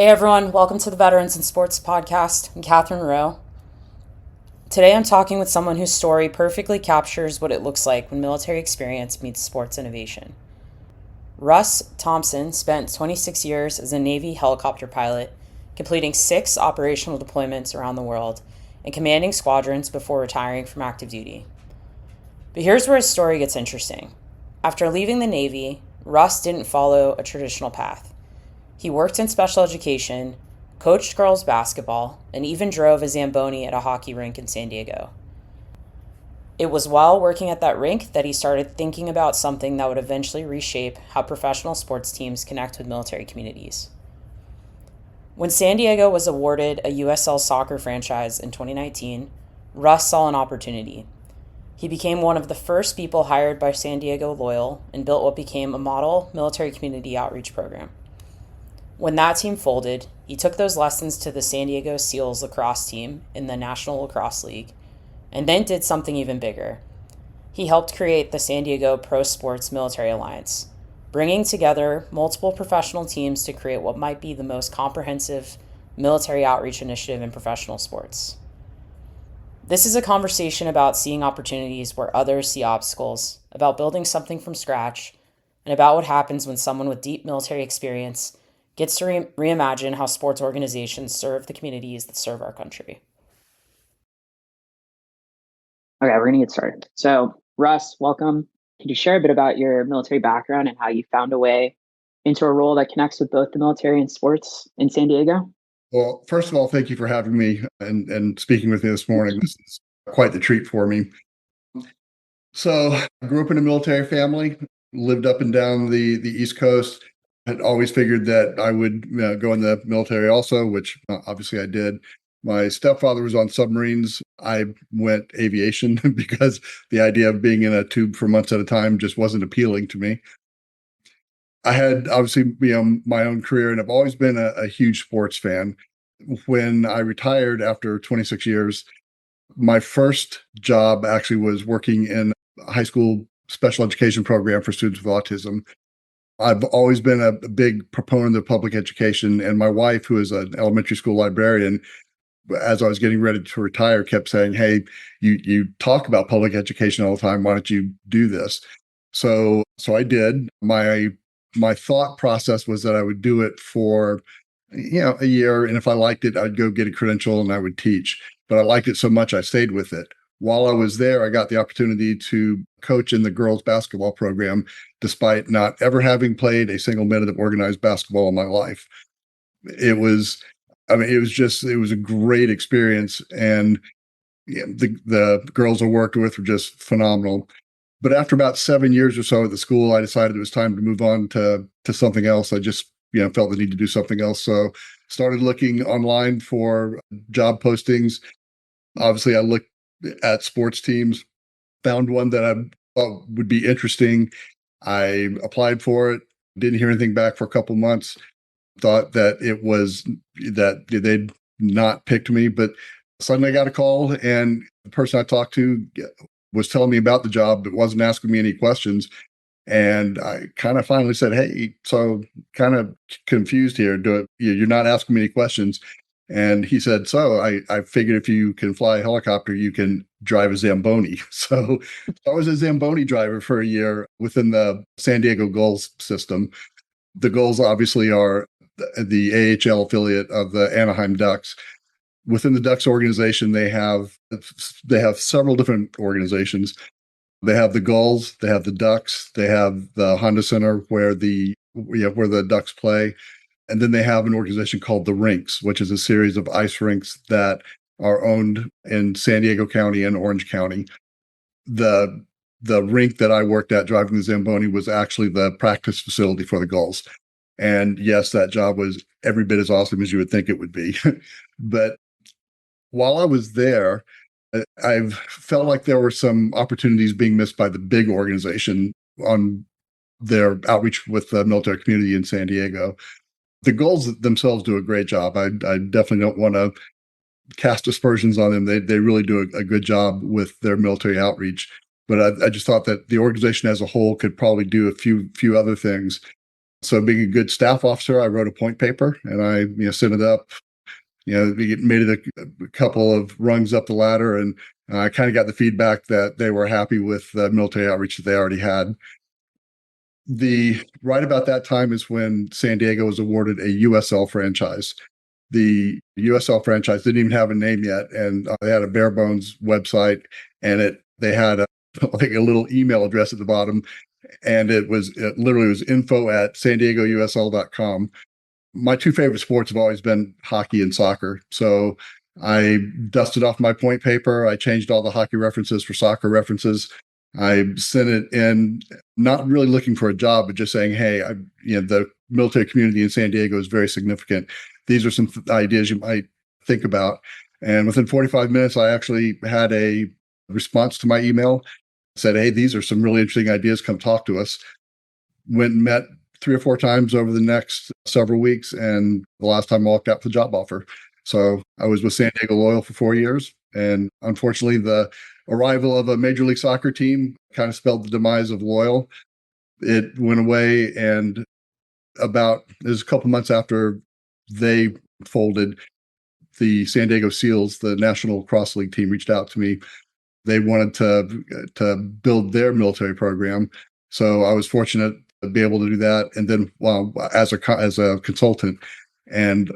Hey everyone, welcome to the Veterans in Sports podcast. I'm Catherine Rowe. Today I'm talking with someone whose story perfectly captures what it looks like when military experience meets sports innovation. Russ Thompson spent 26 years as a Navy helicopter pilot, completing 6 operational deployments around the world and commanding squadrons before retiring from active duty. But here's where his story gets interesting. After leaving the Navy, Russ didn't follow a traditional path. He worked in special education, coached girls basketball, and even drove a Zamboni at a hockey rink in San Diego. It was while working at that rink that he started thinking about something that would eventually reshape how professional sports teams connect with military communities. When San Diego was awarded a USL soccer franchise in 2019, Russ saw an opportunity. He became one of the first people hired by San Diego Loyal and built what became a model military community outreach program. When that team folded, he took those lessons to the San Diego Seals lacrosse team in the National Lacrosse League, and then did something even bigger. He helped create the San Diego Pro Sports Military Alliance, bringing together multiple professional teams to create what might be the most comprehensive military outreach initiative in professional sports. This is a conversation about seeing opportunities where others see obstacles, about building something from scratch, and about what happens when someone with deep military experience gets to reimagine how sports organizations serve the communities that serve our country. Okay, we're going to get started. So, Russ, welcome. Could you share a bit about your military background and how you found a way into a role that connects with both the military and sports in San Diego? Well, first of all, thank you for having me and speaking with me this morning. This is quite the treat for me. So, I grew up in a military family, lived up and down the East Coast. Had always figured that I would go in the military also, which obviously I did. My stepfather was on submarines. I went aviation because the idea of being in a tube for months at a time just wasn't appealing to me. I had obviously my own career, and I've always been a huge sports fan. When I retired after 26 years, my first job actually was working in a high school special education program for students with autism. I've always been a big proponent of public education, and my wife, who is an elementary school librarian, as I was getting ready to retire, kept saying, "Hey, you talk about public education all the time. Why don't you do this?" So I did. My thought process was that I would do it for a year, and if I liked it, I'd go get a credential and I would teach. But I liked it so much, I stayed with it. While I was there, I got the opportunity to coach in the girls basketball program, despite not ever having played a single minute of organized basketball in my life. It was, it was a great experience. And the girls I worked with were just phenomenal. But after about 7 years or so at the school, I decided it was time to move on to something else. I just, felt the need to do something else. So started looking online for job postings. Obviously, I looked at sports teams, found one that I thought would be interesting. I applied for it, didn't hear anything back for a couple months, thought that it was that they'd not picked me, but suddenly I got a call, and the person I talked to was telling me about the job, but wasn't asking me any questions. And I kind of finally said, "Hey, so kind of confused here. You're not asking me any questions." And he said, "So I figured if you can fly a helicopter, you can drive a Zamboni." So I was a Zamboni driver for a year within the San Diego Gulls system. The Gulls obviously are the AHL affiliate of the Anaheim Ducks. Within the Ducks organization, they have several different organizations. They have the Gulls, they have the Ducks, they have the Honda Center where where the Ducks play. And then they have an organization called the Rinks, which is a series of ice rinks that are owned in San Diego County and Orange County. The rink that I worked at driving the Zamboni was actually the practice facility for the Gulls. And yes, that job was every bit as awesome as you would think it would be. But while I was there, I've felt like there were some opportunities being missed by the big organization on their outreach with the military community in San Diego. The Gulls themselves do a great job. I definitely don't want to cast aspersions on them. They really do a good job with their military outreach. But I just thought that the organization as a whole could probably do a few other things. So being a good staff officer, I wrote a point paper and I sent it up. We made it a couple of rungs up the ladder, and I kind of got the feedback that they were happy with the military outreach that they already had. Right about that time is when San Diego was awarded a USL franchise. The USL franchise didn't even have a name yet, and they had a bare bones website, and they had like a little email address at the bottom, and it literally was info@sandiegousl.com. My two favorite sports have always been hockey and soccer. So I dusted off my point paper. I changed all the hockey references for soccer references. I sent it in, not really looking for a job, but just saying, hey, the military community in San Diego is very significant. These are some ideas you might think about. And within 45 minutes, I actually had a response to my email, said, hey, these are some really interesting ideas. Come talk to us. Went and met 3 or 4 times over the next several weeks. And the last time I walked out for the job offer. So I was with San Diego Loyal for 4 years. And unfortunately, the arrival of a Major League Soccer team kind of spelled the demise of Loyal. It went away. And it was a couple months after they folded, the San Diego Seals, the National Cross League team, reached out to me. They wanted to build their military program. So I was fortunate to be able to do that. And then as a consultant, and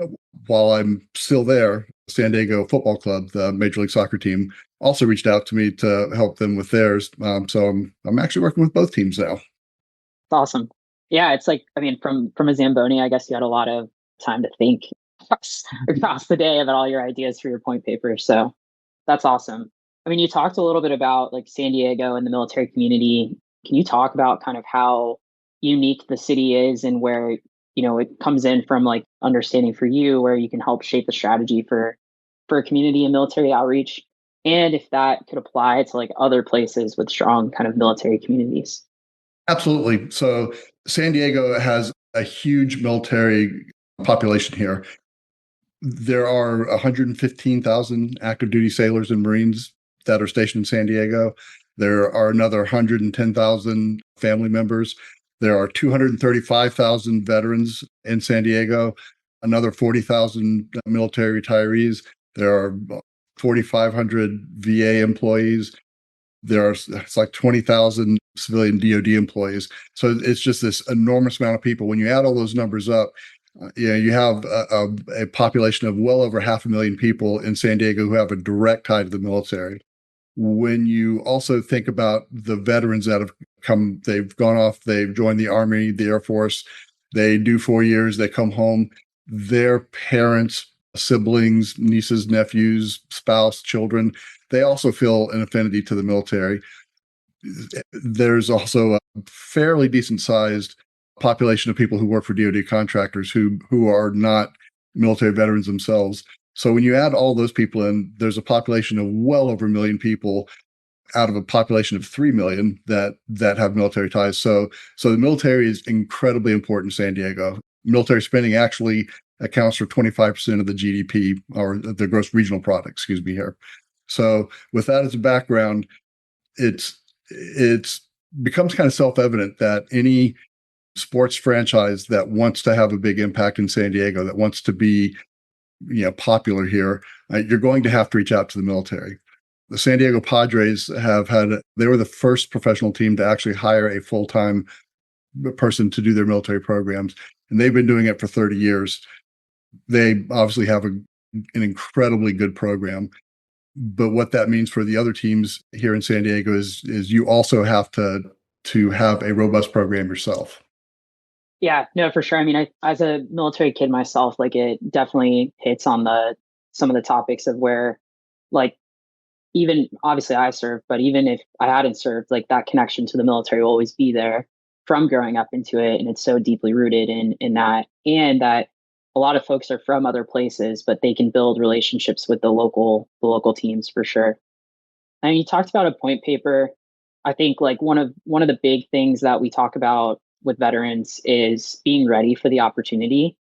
while I'm still there, San Diego Football Club, the Major League Soccer team, also reached out to me to help them with theirs. So I'm actually working with both teams now. It's awesome. Yeah, it's like, I mean, from a Zamboni, I guess you had a lot of time to think across the day about all your ideas for your point paper. So that's awesome. I mean, you talked a little bit about like San Diego and the military community. Can you talk about kind of how unique the city is and where, it comes in from like understanding for you where you can help shape the strategy for a community and military outreach? And if that could apply to like other places with strong kind of military communities? Absolutely. So San Diego has a huge military population here. There are 115,000 active duty sailors and Marines that are stationed in San Diego. There are another 110,000 family members. There are 235,000 veterans in San Diego, another 40,000 military retirees. There are 4,500 VA employees. It's like 20,000 civilian DoD employees. So it's just this enormous amount of people. When you add all those numbers up, you have a population of well over 500,000 people in San Diego who have a direct tie to the military. When you also think about the veterans that have they've gone off, they've joined the Army, the Air Force, they do 4 years, they come home, their parents, siblings, nieces, nephews, spouse, children, they also feel an affinity to the military. There's also a fairly decent sized population of people who work for DoD contractors who are not military veterans themselves. So when you add all those people in, there's a population of well over 1 million people out of a population of 3 million that have military ties. So the military is incredibly important in San Diego. Military spending actually accounts for 25% of the GDP, or the gross regional product, excuse me, here. So with that as a background, it's becomes kind of self-evident that any sports franchise that wants to have a big impact in San Diego, that wants to be popular here, you're going to have to reach out to the military. The San Diego Padres they were the first professional team to actually hire a full-time person to do their military programs, and they've been doing it for 30 years. They obviously have an incredibly good program. But what that means for the other teams here in San Diego is you also have to have a robust program yourself. Yeah, no, for sure. I mean, as a military kid myself, like it definitely hits on some of the topics of where, like, even obviously I served, but even if I hadn't served, like that connection to the military will always be there from growing up into it, and it's so deeply rooted in that, and that a lot of folks are from other places, but they can build relationships with the local teams for sure. And you talked about a point paper. I think like one of the big things that we talk about with veterans is being ready for the opportunity.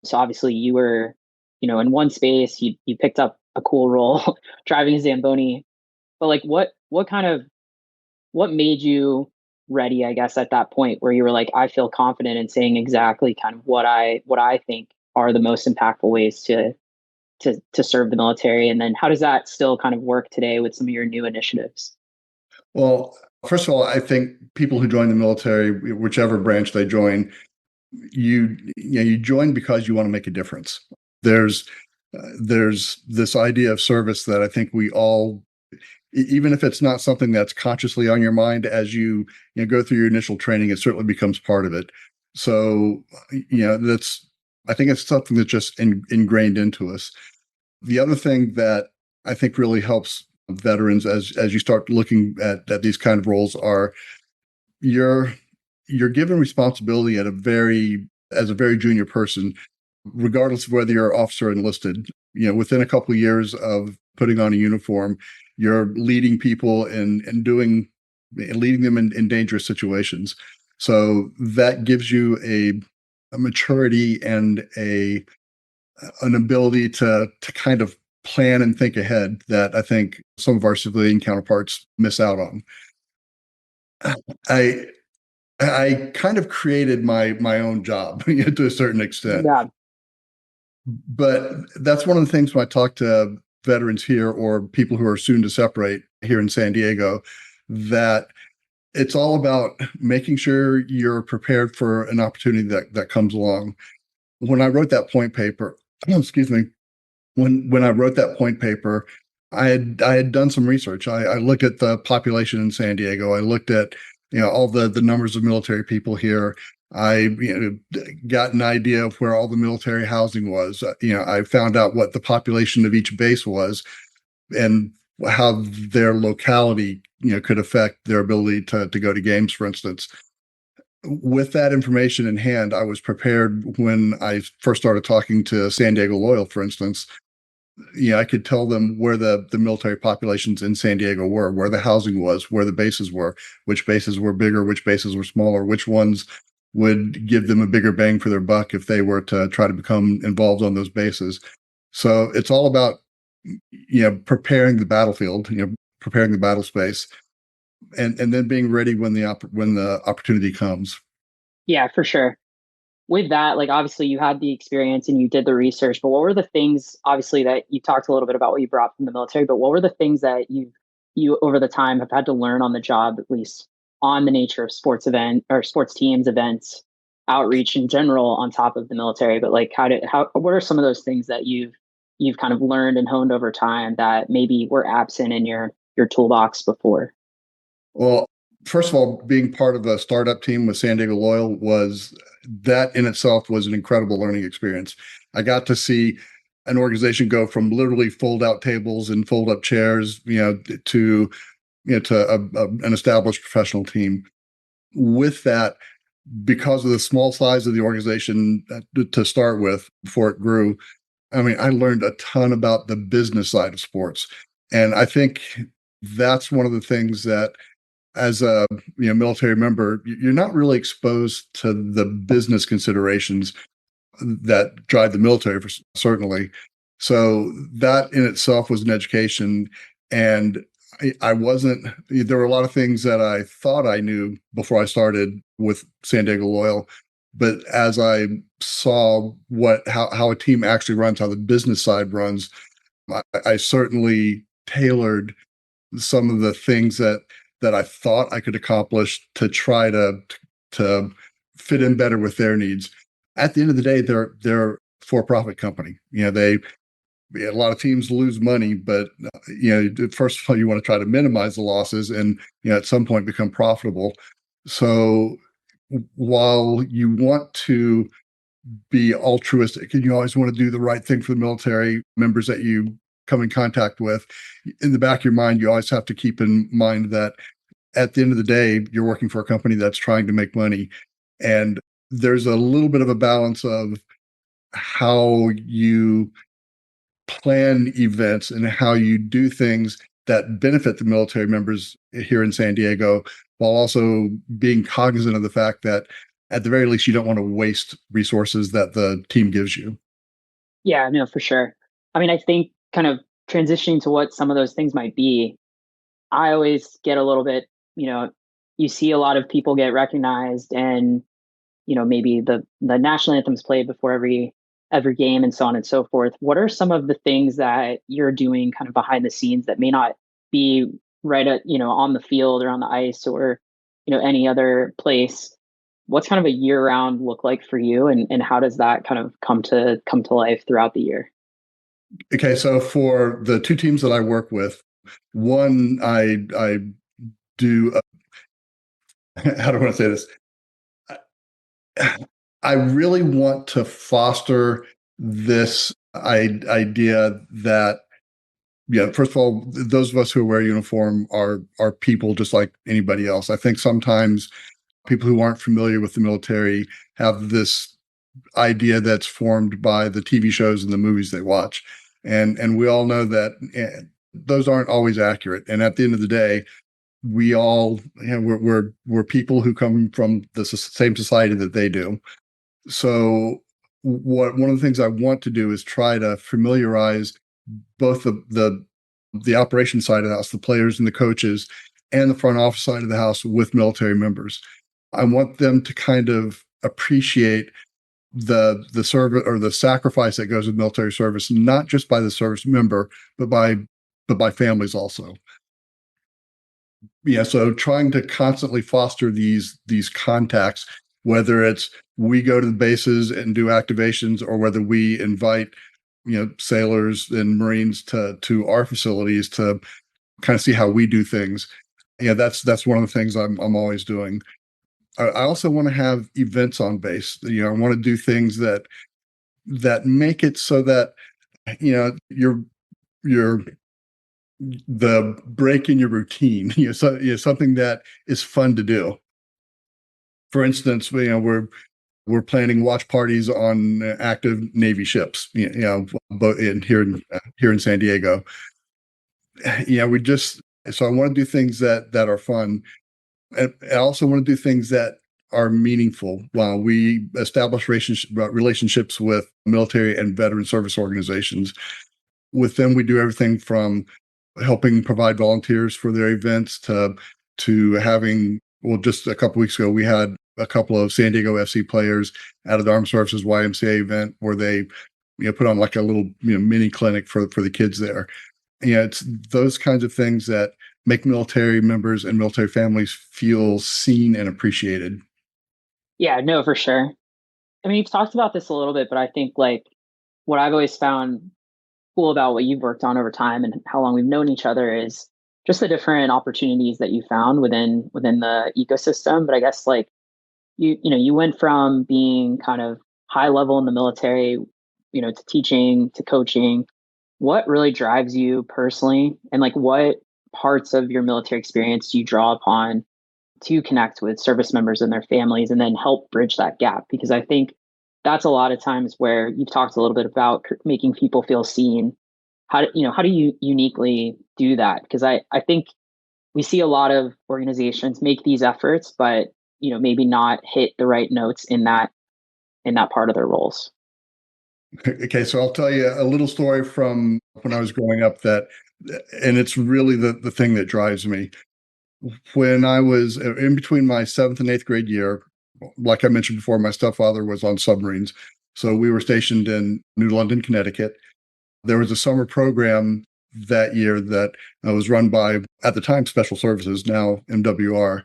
So obviously you were, in one space, you picked up a cool role driving a Zamboni, but like what made you ready, I guess, at that point where you were like, I feel confident in saying exactly kind of what I think are the most impactful ways to serve the military? And then how does that still kind of work today with some of your new initiatives? Well, first of all, I think people who join the military, whichever branch they join, you join because you want to make a difference. There's this idea of service that I think we all, even if it's not something that's consciously on your mind as you go through your initial training, it certainly becomes part of it. So that's, I think it's something that's just ingrained into us. The other thing that I think really helps veterans as you start looking at these kind of roles are you're you're given responsibility as a very junior person, regardless of whether you're officer or enlisted. Within a couple of years of putting on a uniform, you're leading people and leading them in dangerous situations. So that gives you a maturity and an ability to kind of plan and think ahead that I think some of our civilian counterparts miss out on. I I kind of created my own job to a certain extent. Yeah. But that's one of the things when I talk to veterans here or people who are soon to separate here in San Diego, that it's all about making sure you're prepared for an opportunity that comes along. When I wrote that point paper, excuse me, when I wrote that point paper, I had done some research. I looked at the population in San Diego. I looked at all the numbers of military people here. I got an idea of where all the military housing was. I found out what the population of each base was and how their locality could affect their ability to go to games, for instance. With that information in hand, I was prepared when I first started talking to San Diego Loyal, for instance. I could tell them where the military populations in San Diego were, where the housing was, where the bases were, which bases were bigger, which bases were smaller, which ones would give them a bigger bang for their buck if they were to try to become involved on those bases. So it's all about preparing the battlefield, preparing the battle space, and then being ready when the opportunity comes. Yeah, for sure. With that, like obviously you had the experience and you did the research, but what were the things, obviously, that you talked a little bit about what you brought from the military, but what were the things that you over the time have had to learn on the job, at least on the nature of sports event or sports teams, events, outreach in general on top of the military? But like what are some of those things that you've kind of learned and honed over time that maybe were absent in your toolbox before? Well, first of all, being part of a startup team with San Diego Loyal was that in itself was an incredible learning experience. I got to see an organization go from literally fold out tables and fold up chairs, to an established professional team. With that, because of the small size of the organization to start with before it grew, I mean, I learned a ton about the business side of sports, and I think that's one of the things that as a military member, you're not really exposed to the business considerations that drive the military, certainly. So that in itself was an education, and I wasn't. There were a lot of things that I thought I knew before I started with San Diego Loyal, but as I saw how a team actually runs, how the business side runs, I certainly tailored some of the things that I thought I could accomplish to try to fit in better with their needs. At the end of the day, they're a for-profit company. A lot of teams lose money, but first of all, you want to try to minimize the losses and at some point become profitable. So while you want to be altruistic and you always want to do the right thing for the military members that you come in contact with, in the back of your mind, you always have to keep in mind that at the end of the day, you're working for a company that's trying to make money. And there's a little bit of a balance of how you plan events and how you do things that benefit the military members here in San Diego, while also being cognizant of the fact that at the very least, you don't want to waste resources that the team gives you. Yeah, no, for sure. I mean, I think kind of transitioning to what some of those things might be, I always get a little bit, you know, you see a lot of people get recognized, and maybe the national anthem's played before every game and so on and so forth. What are some of the things that you're doing kind of behind the scenes that may not be right at, on the field or on the ice or, any other place? What's kind of a year round look like for you, and how does that kind of come to life throughout the year? Okay, so for the two teams that I work with, one I do how do I want to say this? I really want to foster this idea that, yeah, first of all, those of us who wear uniform are people just like anybody else. I think sometimes people who aren't familiar with the military have this idea that's formed by the TV shows and the movies they watch, and we all know that those aren't always accurate. And at the end of the day, we all, we're people who come from the same society that they do. So one of the things I want to do is try to familiarize both the operation side of the house, the players and the coaches, and the front office side of the house with military members. I want them to kind of appreciate the service or the sacrifice that goes with military service, not just by the service member, but by families also. Yeah, so trying to constantly foster these contacts, whether it's we go to the bases and do activations, or whether we invite sailors and Marines to our facilities to kind of see how we do things. Yeah, that's one of the things I'm always doing. I also want to have events on base. I want to do things that make it so that you're the break in your routine. Something that is fun to do. For instance, we're planning watch parties on active Navy ships. Both here in San Diego. So I want to do things that are fun. And I also want to do things that are meaningful. While we establish relationships with military and veteran service organizations, with them we do everything from helping provide volunteers for their events to having. Well, just a couple weeks ago, we had a couple of San Diego FC players out of the Armed Services YMCA event where they put on like a little mini clinic for the kids there. It's those kinds of things that make military members and military families feel seen and appreciated. Yeah, no, for sure. I mean, you've talked about this a little bit, but I think like what I've always found cool about what you've worked on over time and how long we've known each other is just the different opportunities that you found within the ecosystem. But I guess like you went from being kind of high level in the military, to teaching, to coaching. What really drives you personally, and like what parts of your military experience do you draw upon to connect with service members and their families and then help bridge that gap? Because I think that's a lot of times where you've talked a little bit about making people feel seen. How do you uniquely do that? Because I think we see a lot of organizations make these efforts, but maybe not hit the right notes in that part of their roles. Okay, so I'll tell you a little story from when I was growing up and it's really the thing that drives me. When I was in between my 7th and 8th grade year, like I mentioned before, my stepfather was on submarines. So we were stationed in New London, Connecticut. There was a summer program that year that was run by, at the time, Special Services, now MWR.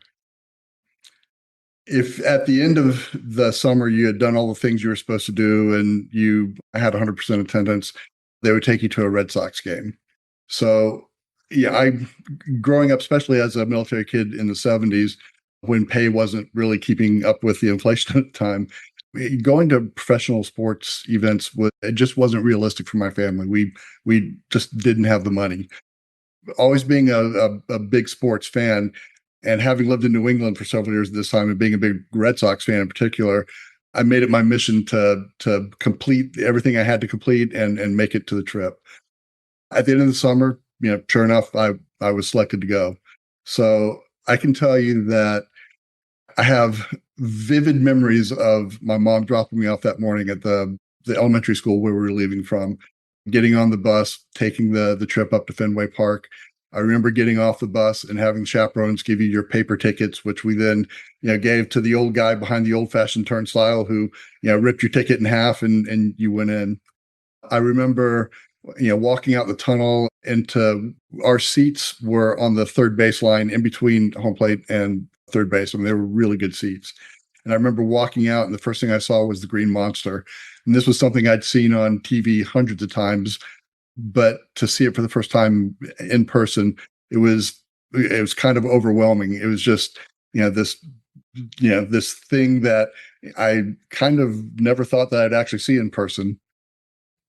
If at the end of the summer you had done all the things you were supposed to do and you had 100% attendance, they would take you to a Red Sox game. So yeah, growing up, especially as a military kid in the 70s, when pay wasn't really keeping up with the inflation at the time, going to professional sports events it just wasn't realistic for my family. We just didn't have the money. Always being a big sports fan, and having lived in New England for several years at this time, and being a big Red Sox fan in particular, I made it my mission to complete everything I had to complete and make it to the trip. At the end of the summer, sure enough, I was selected to go. So I can tell you that I have vivid memories of my mom dropping me off that morning at the elementary school where we were leaving from, getting on the bus, taking the trip up to Fenway Park. I remember getting off the bus and having chaperones give you your paper tickets, which we then, gave to the old guy behind the old-fashioned turnstile who, ripped your ticket in half and you went in. I remember, walking out the tunnel into our seats were on the third baseline in between home plate and third base. I mean, they were really good seats. And I remember walking out, and the first thing I saw was the Green Monster. And this was something I'd seen on TV hundreds of times, but to see it for the first time in person, it was kind of overwhelming. It was just, this thing that I kind of never thought that I'd actually see in person.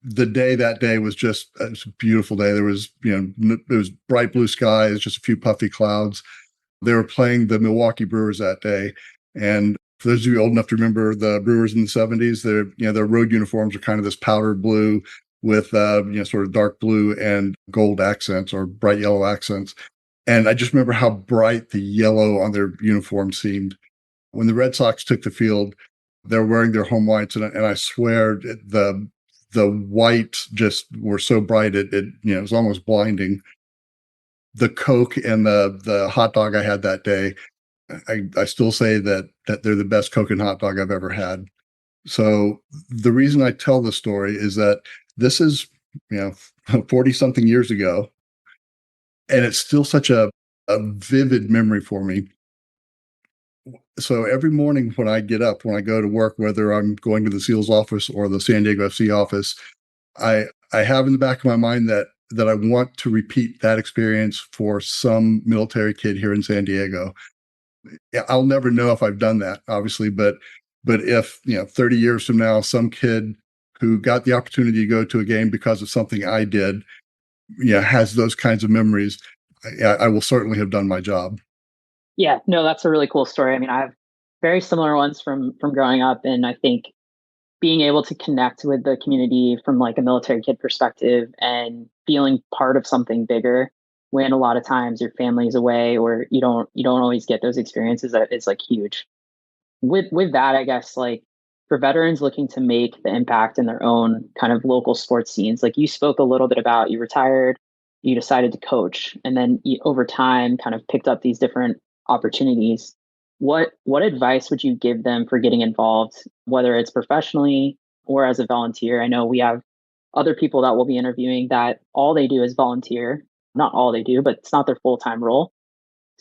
That day was just it was a beautiful day. There was, it was bright blue skies, just a few puffy clouds. They were playing the Milwaukee Brewers that day. And for those of you old enough to remember the Brewers in the 70s, their road uniforms are kind of this powdered blue with, sort of dark blue and gold accents or bright yellow accents. And I just remember how bright the yellow on their uniform seemed. When the Red Sox took the field, they're wearing their home whites. And I swear the whites just were so bright, it was almost blinding. The Coke and the hot dog I had that day, I still say that they're the best Coke and hot dog I've ever had. So the reason I tell the story is that this is, 40 something years ago, and it's still such a vivid memory for me. So every morning when I get up, when I go to work, whether I'm going to the SEALs office or the San Diego FC office, I have in the back of my mind that I want to repeat that experience for some military kid here in San Diego. I'll never know if I've done that, obviously, but if 30 years from now, some kid who got the opportunity to go to a game because of something I did, has those kinds of memories, I will certainly have done my job. Yeah, no, that's a really cool story. I mean, I have very similar ones from growing up, and I think being able to connect with the community from like a military kid perspective and feeling part of something bigger when a lot of times your family's away or you don't always get those experiences, that it's like huge. With that, I guess, like for veterans looking to make the impact in their own kind of local sports scenes, like you spoke a little bit about, you retired, you decided to coach, and then you, over time, kind of picked up these different opportunities. What advice would you give them for getting involved, whether it's professionally or as a volunteer? I know we have other people that we'll be interviewing that all they do is volunteer. Not all they do, but it's not their full-time role.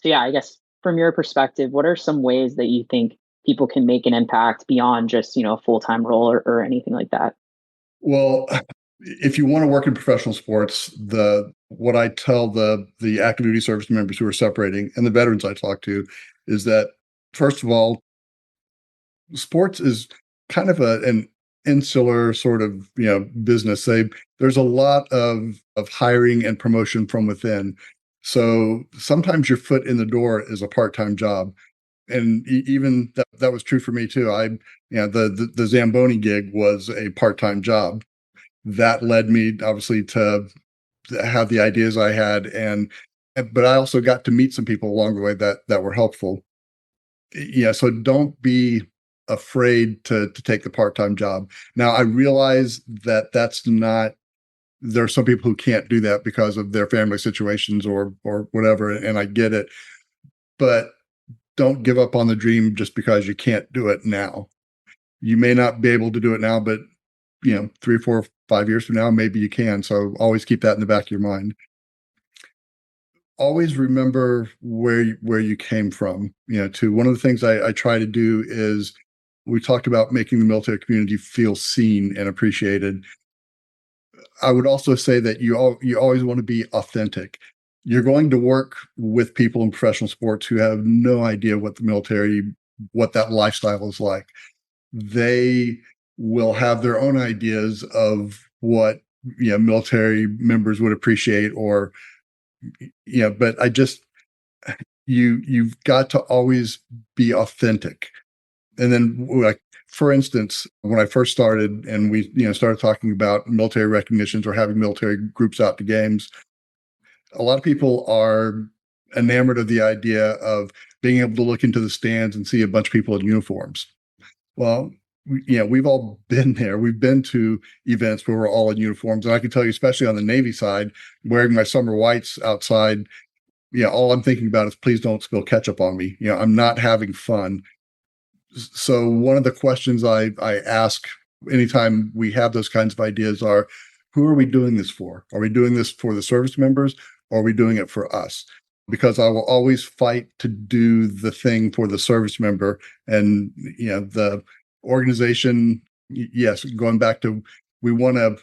So yeah, I guess from your perspective, what are some ways that you think people can make an impact beyond just, a full-time role or anything like that? Well, if you want to work in professional sports, what I tell the active duty service members who are separating and the veterans I talk to is that, first of all, sports is kind of an insular sort of business. There's a lot of hiring and promotion from within. So sometimes your foot in the door is a part-time job. And even that was true for me too. The Zamboni gig was a part-time job that led me obviously to have the ideas I had, but I also got to meet some people along the way that were helpful. Yeah, so don't be afraid to take the part-time job. Now I realize that that's not there are some people who can't do that because of their family situations or whatever, and I get it. But don't give up on the dream just because you can't do it now. You may not be able to do it now, but 3, 4, 5 years from now, maybe you can. So always keep that in the back of your mind. Always remember where you came from. Too. One of the things I try to do is we talked about making the military community feel seen and appreciated. I would also say that you always want to be authentic. You're going to work with people in professional sports who have no idea what that lifestyle is like. They will have their own ideas of what military members would appreciate, or but you've got to always be authentic. And then, like, for instance, when I first started and we started talking about military recognitions or having military groups out to games, a lot of people are enamored of the idea of being able to look into the stands and see a bunch of people in uniforms. Well, we've all been there. We've been to events where we're all in uniforms. And I can tell you, especially on the Navy side, wearing my summer whites outside, all I'm thinking about is please don't spill ketchup on me. I'm not having fun. So one of the questions I ask anytime we have those kinds of ideas are, who are we doing this for? Are we doing this for the service members, or are we doing it for us? Because I will always fight to do the thing for the service member. And the organization, yes, going back to, we want to,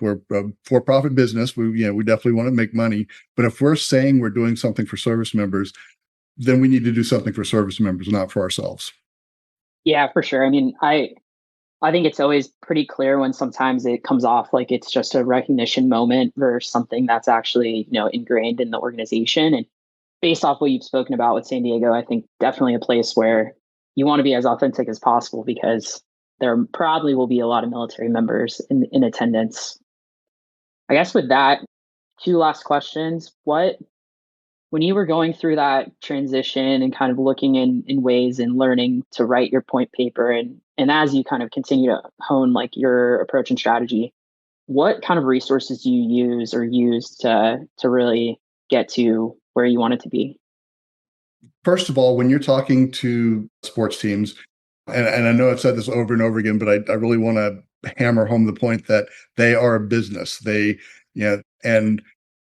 we're a for-profit business. We definitely want to make money. But if we're saying we're doing something for service members, then we need to do something for service members, not for ourselves. Yeah, for sure. I mean, I think it's always pretty clear when sometimes it comes off like it's just a recognition moment versus something that's actually, ingrained in the organization. And based off what you've spoken about with San Diego, I think definitely a place where you want to be as authentic as possible, because there probably will be a lot of military members in attendance. I guess with that, two last questions. When you were going through that transition and kind of looking in ways and learning to write your point paper, and as you kind of continue to hone like your approach and strategy, what kind of resources do you use to really get to where you want it to be? First of all, when you're talking to sports teams, and I know I've said this over and over again, but I really want to hammer home the point that they are a business. And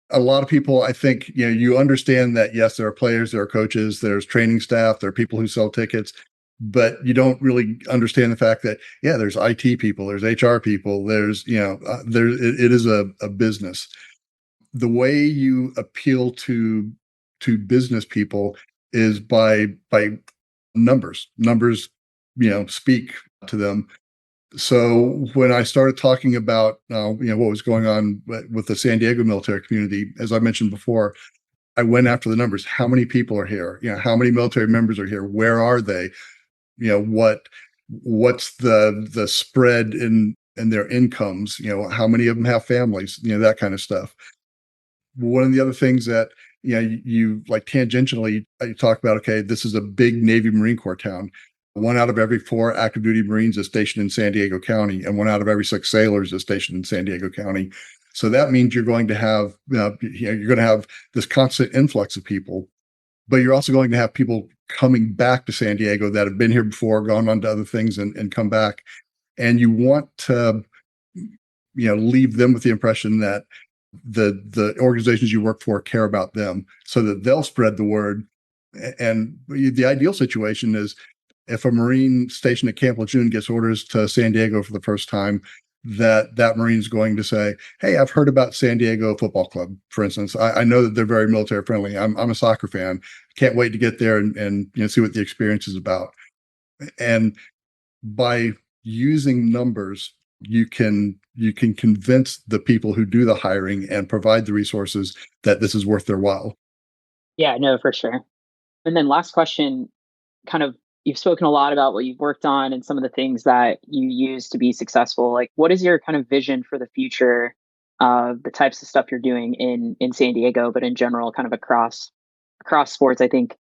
a lot of people, I think, you understand that, yes, there are players, there are coaches, there's training staff, there are people who sell tickets, but you don't really understand the fact that, there's IT people, there's HR people, it is a business. The way you appeal to business people is by numbers. Numbers, speak to them. So when I started talking about what was going on with the San Diego military community, as I mentioned before, I went after the numbers. How many people are here? How many military members are here? Where are they? What's the spread in their incomes? How many of them have families? That kind of stuff. One of the other things that you like tangentially, you talk about, okay, this is a big Navy Marine Corps town. 1 out of every 4 active duty Marines is stationed in San Diego County, and 1 out of every 6 sailors is stationed in San Diego County. So that means you're going to have this constant influx of people, but you're also going to have people coming back to San Diego that have been here before, gone on to other things, and come back. And you want to leave them with the impression that the organizations you work for care about them, so that they'll spread the word. And the ideal situation is, if a Marine stationed at Camp Lejeune gets orders to San Diego for the first time, that Marine is going to say, hey, I've heard about San Diego Football Club, for instance. I know that they're very military friendly. I'm a soccer fan. Can't wait to get there and see what the experience is about. And by using numbers, you can convince the people who do the hiring and provide the resources that this is worth their while. Yeah, no, for sure. And then last question, kind of, you've spoken a lot about what you've worked on and some of the things that you use to be successful. Like, what is your kind of vision for the future of the types of stuff you're doing in San Diego, but in general, kind of across sports? I think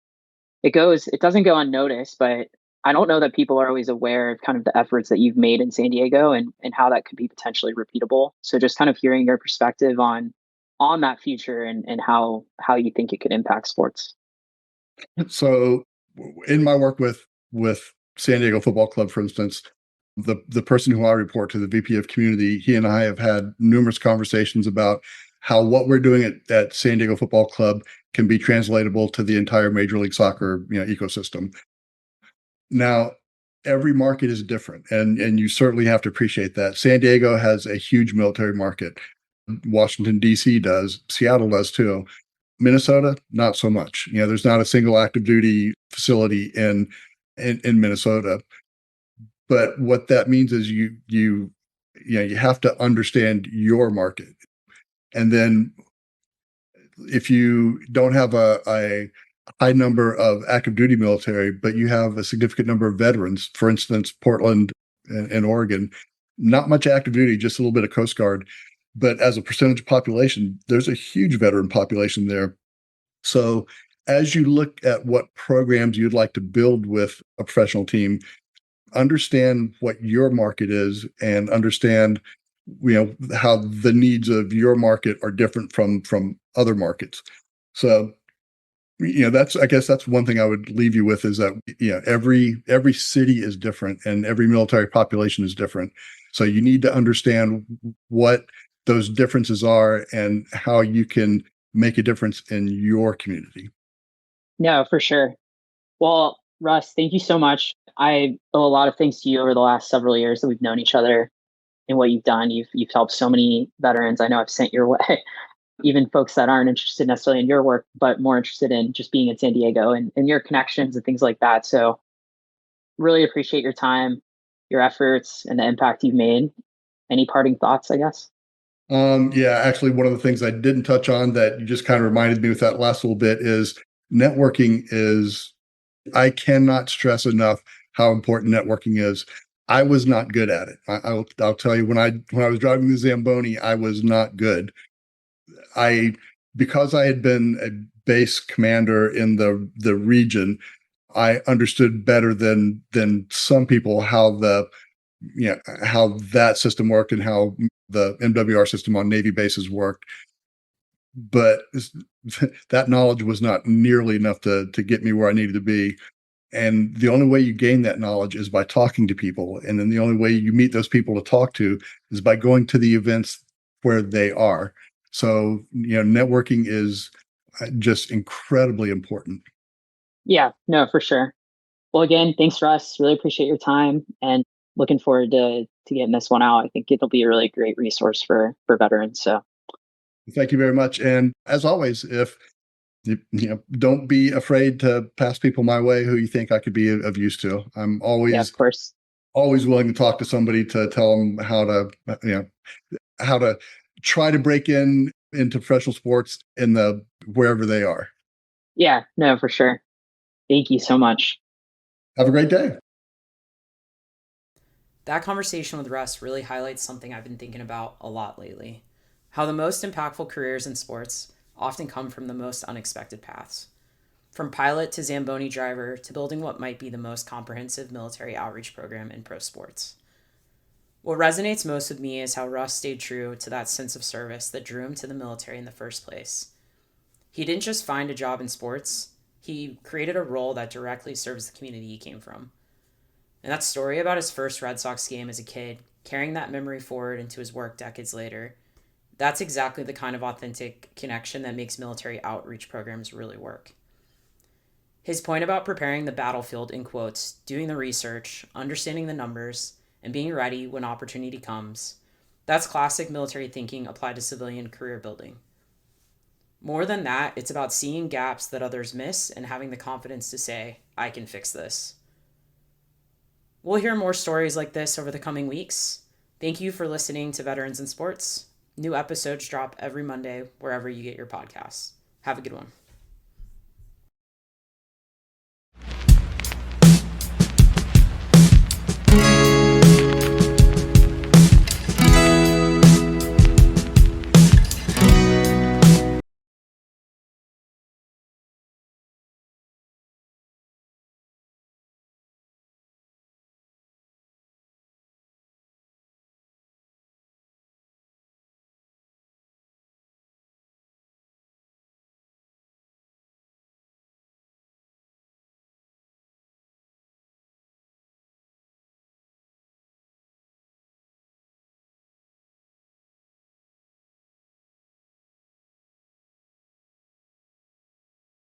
it doesn't go unnoticed, but I don't know that people are always aware of kind of the efforts that you've made in San Diego and how that could be potentially repeatable. So just kind of hearing your perspective on that future and how you think it could impact sports. So in my work with San Diego Football Club, for instance, the person who I report to, the VP of community, he and I have had numerous conversations about how what we're doing at San Diego Football Club can be translatable to the entire Major League Soccer ecosystem. Now, every market is different, and you certainly have to appreciate that. San Diego has a huge military market. Washington, D.C. does. Seattle does too. Minnesota, not so much. There's not a single active duty facility in Minnesota. But what that means is you have to understand your market. And then if you don't have a high number of active duty military, but you have a significant number of veterans, for instance, Portland and Oregon, not much active duty, just a little bit of Coast Guard. But as a percentage of population, there's a huge veteran population there. So as you look at what programs you'd like to build with a professional team, understand what your market is and understand, how the needs of your market are different from other markets. So, I guess that's one thing I would leave you with, is that, every city is different and every military population is different. So you need to understand what those differences are and how you can make a difference in your community. No, for sure. Well, Russ, thank you so much. I owe a lot of things to you over the last several years that we've known each other and what you've done. You've helped so many veterans. I know I've sent your way, even folks that aren't interested necessarily in your work, but more interested in just being in San Diego and your connections and things like that. So really appreciate your time, your efforts, and the impact you've made. Any parting thoughts, I guess? Yeah, actually, one of the things I didn't touch on that you just kind of reminded me with that last little bit is networking is, I cannot stress enough how important networking is. I was not good at it. I'll tell you, when I was driving the Zamboni, I was not good. I Because I had been a base commander in the region, I understood better than some people how that system worked and how the MWR system on Navy bases worked. But that knowledge was not nearly enough to get me where I needed to be. And the only way you gain that knowledge is by talking to people. And then the only way you meet those people to talk to is by going to the events where they are. So, networking is just incredibly important. Yeah, no, for sure. Well, again, thanks, Russ. Really appreciate your time and looking forward to getting this one out. I think it'll be a really great resource for veterans. So Thank you very much. And as always, if don't be afraid to pass people my way who you think I could be of use to. I'm yeah, of course. always willing to talk to somebody to tell them how to try to break into professional sports in the wherever they are. Yeah, no, for sure. Thank you so much. Have a great day. That conversation with Russ really highlights something I've been thinking about a lot lately: how the most impactful careers in sports often come from the most unexpected paths. From pilot to Zamboni driver to building what might be the most comprehensive military outreach program in pro sports. What resonates most with me is how Russ stayed true to that sense of service that drew him to the military in the first place. He didn't just find a job in sports, he created a role that directly serves the community he came from. And that story about his first Red Sox game as a kid, carrying that memory forward into his work decades later, that's exactly the kind of authentic connection that makes military outreach programs really work. His point about preparing the battlefield, in quotes, doing the research, understanding the numbers, and being ready when opportunity comes, that's classic military thinking applied to civilian career building. More than that, it's about seeing gaps that others miss and having the confidence to say, I can fix this. We'll hear more stories like this over the coming weeks. Thank you for listening to Veterans in Sports. New episodes drop every Monday wherever you get your podcasts. Have a good one.